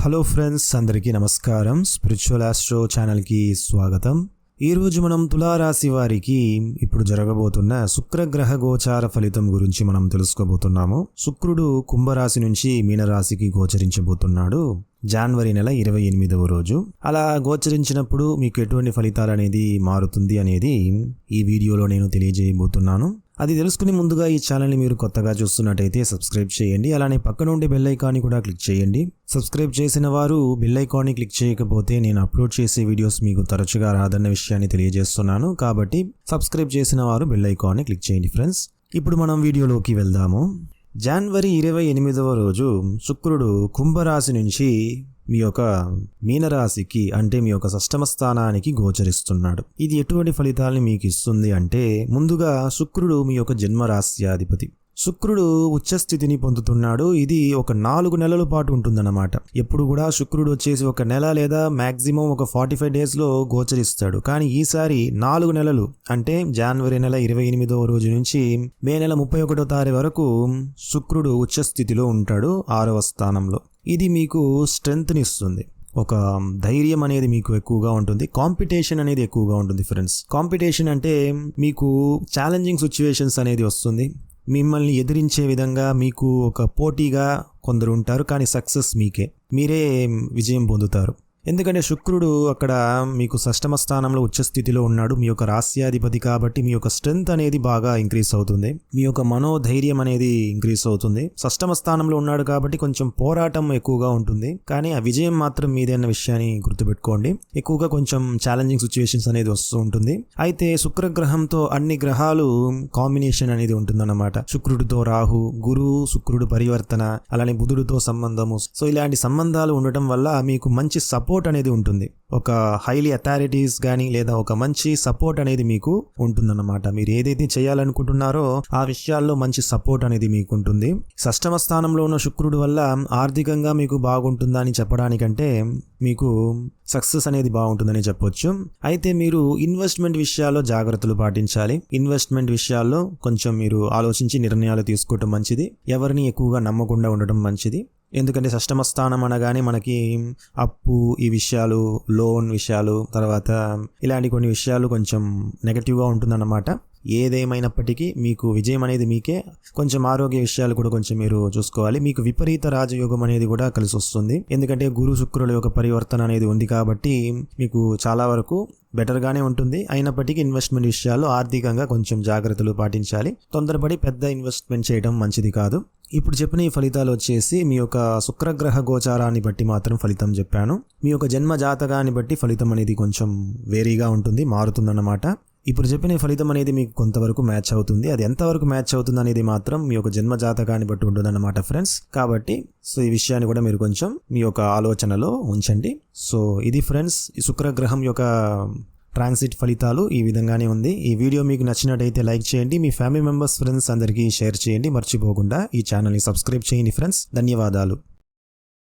Hello friends, అందరికీ నమస్కారం. Spiritual astro ఛానల్కి స్వాగతం. ఈరోజు మనం తులారాశి వారికి ఇప్పుడు జరగబోతున్న శుక్రగ్రహ గోచార ఫలితం గురించి మనం తెలుసుకోబోతున్నాము. శుక్రుడు కుంభరాశి నుంచి మీనరాశికి గోచరించబోతున్నాడు జనవరి నెల 28వ రోజు. అలా గోచరించినప్పుడు మీకు ఎటువంటి ఫలితాలు అనేది మారుతుంది అనేది ఈ వీడియోలో నేను తెలియజేయబోతున్నాను. అది తెలుసుకునే ముందుగా ఈ ఛానల్ని మీరు కొత్తగా చూస్తున్నట్టయితే సబ్స్క్రైబ్ చేయండి. అలానే పక్కన ఉండే బెల్ ఐకాన్ని కూడా క్లిక్ చేయండి. సబ్స్క్రైబ్ చేసిన వారు బెల్ ఐకాన్ని క్లిక్ చేయకపోతే నేను అప్లోడ్ చేసే వీడియోస్ మీకు తరచుగా రాదన్న విషయాన్ని తెలియజేస్తున్నాను. కాబట్టి సబ్స్క్రైబ్ చేసిన వారు బెల్ ఐకాన్ని క్లిక్ చేయండి ఫ్రెండ్స్. ఇప్పుడు మనం వీడియోలోకి వెళ్దాము. జనవరి 28వ రోజు శుక్రుడు కుంభరాశి నుంచి మీ యొక్క మీనరాశికి అంటే మీ యొక్క షష్టమ స్థానానికి గోచరిస్తున్నాడు. ఇది ఎటువంటి ఫలితాలని మీకు ఇస్తుంది అంటే, ముందుగా శుక్రుడు మీ యొక్క జన్మరాశ్యాధిపతి. శుక్రుడు ఉచ్చస్థితిని పొందుతున్నాడు. ఇది ఒక 4 నెలల పాటు ఉంటుందన్నమాట. ఎప్పుడు కూడా శుక్రుడు వచ్చేసి ఒక నెల లేదా మాక్సిమం ఒక 45 డేస్లో గోచరిస్తాడు. కానీ ఈసారి 4 నెలలు అంటే జనవరి నెల 28వ రోజు నుంచి మే నెల 31వ తారీఖు వరకు శుక్రుడు ఉచ్చస్థితిలో ఉంటాడు 6వ స్థానంలో. ఇది మీకు స్ట్రెంగ్త్ని ఇస్తుంది. ఒక ధైర్యం అనేది మీకు ఎక్కువగా ఉంటుంది. కాంపిటీషన్ అనేది ఎక్కువగా ఉంటుంది ఫ్రెండ్స్. కాంపిటీషన్ అంటే మీకు ఛాలెంజింగ్ సిచ్యువేషన్స్ అనేది వస్తుంది. మిమ్మల్ని ఎదిరించే విధంగా మీకు ఒక పోటీగా కొందరు ఉంటారు, కానీ సక్సెస్ మీరే విజయం పొందుతారు. ఎందుకంటే శుక్రుడు అక్కడ మీకు షష్టమ స్థానంలో ఉచ్చస్థితిలో ఉన్నాడు, మీ యొక్క రాశ్యాధిపతి. కాబట్టి మీ యొక్క స్ట్రెంగ్త్ అనేది బాగా ఇంక్రీజ్ అవుతుంది, మీ యొక్క మనోధైర్యం అనేది ఇంక్రీజ్ అవుతుంది. షష్టమ స్థానంలో ఉన్నాడు కాబట్టి కొంచెం పోరాటం ఎక్కువగా ఉంటుంది, కానీ ఆ విజయం మాత్రం మీదే అన్న విషయాన్ని గుర్తుపెట్టుకోండి. ఎక్కువగా కొంచెం ఛాలెంజింగ్ సిచ్యువేషన్స్ అనేది వస్తూ ఉంటుంది. అయితే శుక్రగ్రహంతో అన్ని గ్రహాలు కాంబినేషన్ అనేది ఉంటుందన్నమాట. శుక్రుడితో రాహు, గురువు శుక్రుడు పరివర్తన, అలానే బుధుడితో సంబంధము. సో ఇలాంటి సంబంధాలు ఉండటం వల్ల మీకు మంచి సపోర్ట్ అనేది ఉంటుంది. ఒక హైలీ అథారిటీస్ కానీ లేదా ఒక మంచి సపోర్ట్ అనేది మీకు ఉంటుందన్నమాట. మీరు ఏదైతే చేయాలనుకుంటున్నారో ఆ విషయాల్లో మంచి సపోర్ట్ అనేది మీకు ఉంటుంది. షష్టమ స్థానంలో ఉన్న శుక్రుడు వల్ల ఆర్థికంగా మీకు బాగుంటుందా అని చెప్పడానికంటే మీకు సక్సెస్ అనేది బాగుంటుందని చెప్పొచ్చు. అయితే మీరు ఇన్వెస్ట్మెంట్ విషయాల్లో జాగ్రత్తలు పాటించాలి. ఇన్వెస్ట్మెంట్ విషయాల్లో కొంచెం మీరు ఆలోచించి నిర్ణయాలు తీసుకోవటం మంచిది. ఎవరిని ఎక్కువగా నమ్మకుండా ఉండటం మంచిది. ఎందుకంటే షష్టమ స్థానం అనగానే మనకి అప్పు, ఈ విషయాలు, లోన్ విషయాలు, తర్వాత ఇలాంటి కొన్ని విషయాలు కొంచెం నెగటివ్గా ఉంటుందన్నమాట. ఏదేమైనప్పటికీ మీకు విజయం అనేది మీకే. కొంచెం ఆరోగ్య విషయాలు కూడా కొంచెం మీరు చూసుకోవాలి. మీకు విపరీత రాజయోగం అనేది కూడా కలిసి వస్తుంది. ఎందుకంటే గురు శుక్రుల యొక్క పరివర్తన అనేది ఉంది కాబట్టి మీకు చాలా వరకు బెటర్గానే ఉంటుంది. అయినప్పటికీ ఇన్వెస్ట్మెంట్ విషయాల్లో ఆర్థికంగా కొంచెం జాగ్రత్తలు పాటించాలి. తొందరపడి పెద్ద ఇన్వెస్ట్మెంట్ చేయడం మంచిది కాదు. ఇప్పుడు చెప్పిన ఈ ఫలితాలు వచ్చేసి మీ యొక్క శుక్రగ్రహ గోచారాన్ని బట్టి మాత్రం ఫలితం చెప్పాను. మీ యొక్క జన్మ జాతకాన్ని బట్టి ఫలితం అనేది కొంచెం వేరీగా ఉంటుంది, మారుతుందన్నమాట. ఇప్పుడు చెప్పిన ఫలితం అనేది మీకు కొంతవరకు మ్యాచ్ అవుతుంది. అది ఎంతవరకు మ్యాచ్ అవుతుంది అనేది మాత్రం మీ యొక్క జన్మ జాతకాన్ని బట్టి ఉంటుందన్నమాట ఫ్రెండ్స్. కాబట్టి ఈ విషయాన్ని కూడా మీరు కొంచెం మీ యొక్క ఆలోచనలో ఉంచండి. సో ఇది ఫ్రెండ్స్, ఈ శుక్రగ్రహం యొక్క ట్రాన్సిట్ ఫలితాలు ఈ విధంగానే ఉంది. ఈ వీడియో మీకు నచ్చినట్టయితే లైక్ చేయండి. మీ ఫ్యామిలీ మెంబర్స్, ఫ్రెండ్స్ అందరికీ షేర్ చేయండి. మర్చిపోకుండా ఈ ఛానల్ని సబ్స్క్రైబ్ చేయండి ఫ్రెండ్స్. ధన్యవాదాలు.